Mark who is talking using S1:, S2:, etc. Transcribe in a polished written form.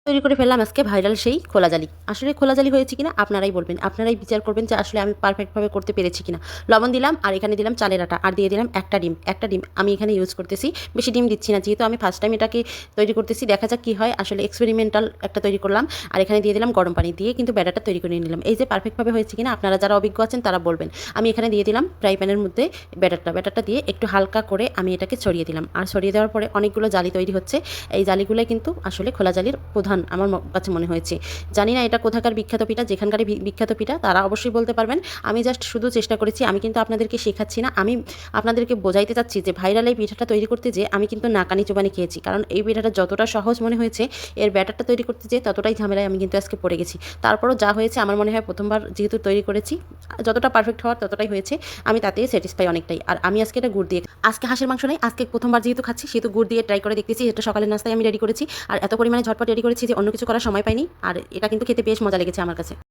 S1: তৈরি করে ফেললাম আজকে ভাইরাল সেই খোলা জালি। আসলে খোলা জালি হয়েছে কিনা আপনারাই বলবেন। আপনারাই বিচার করবেন যে আসলে আমি পারফেক্টভাবে করতে পেরেছি কিনা। লবণ দিলাম আর এখানে দিলাম চালের আটা আর দিয়ে দিলাম একটা ডিম। একটা ডিম আমি এখানে ইউজ করতেছি। বেশি ডিম দিচ্ছি না। যেহেতু আমি ফার্স্ট টাইম এটাকে তৈরি করতেছি, দেখা যাক কি হয়। আসলে এক্সপেরিমেন্টাল একটা তৈরি করলাম। আর এখানে দিয়ে দিলাম গরম পানি দিয়ে কিন্তু ব্যাটারটা তৈরি করে নিলাম। এই যে পারফেক্টভাবে হয়েছে কিনা আপনারা যারা অভিজ্ঞ আছেন তারা বলবেন। আমি এখানে দিয়ে দিলাম ফ্রাই প্যানের মধ্যে ব্যাটারটা দিয়ে একটু হালকা করে আমি এটাকে ছড়িয়ে দিলাম। আর ছড়িয়ে দেওয়ার পরে অনেকগুলো জালি তৈরি হচ্ছে। এই জালিগুলো কিন্তু আসলে খোলা জালির প্রধান আমার কাছে মনে হয়েছে। জানি না এটা কোথাকার বিখ্যাত পিঠা, যেখানকারই বিখ্যাত পিঠা তারা অবশ্যই বলতে পারবেন। আমি জাস্ট শুধু চেষ্টা করেছি। আমি কিন্তু আপনাদেরকে শেখাচ্ছি না। আমি আপনাদেরকে বোঝাইতে চাচ্ছি যে ভাইরাল এই পিঠাটা তৈরি করতে যেয়ে আমি কিন্তু নাকানি চোবানি খেয়েছি। কারণ এই পিঠাটা যতটা সহজ মনে হয়েছে, এর ব্যাটারটা তৈরি করতে যেয়ে ততটাই ঝামেলায় আমি কিন্তু আজকে পড়ে গেছি। তারপরও যা হয়েছে আমার মনে হয় প্রথমবার যেহেতু তৈরি করেছি, যতটা পারফেক্ট হওয়ার ততটাই হয়েছে। আমি তাতেই স্যাটিসফাই অনেকটাই। আর আমি আজকে এটা গুড় দিয়ে, আজকে হাঁসের মাংস নেই, আজকে প্রথমবার যেহেতু খাচ্ছি সেহেতু গুড় দিয়ে ট্রাই করে দেখতেছি। এটা সকালের নাস্তায় আমি রেডি করেছি। আর এত পরিমাণে ঝটপট রেডি করেছি যে অন্য কিছু করার সময় পাইনি। আর এটা কিন্তু খেতে বেশ মজা লেগেছে আমার কাছে।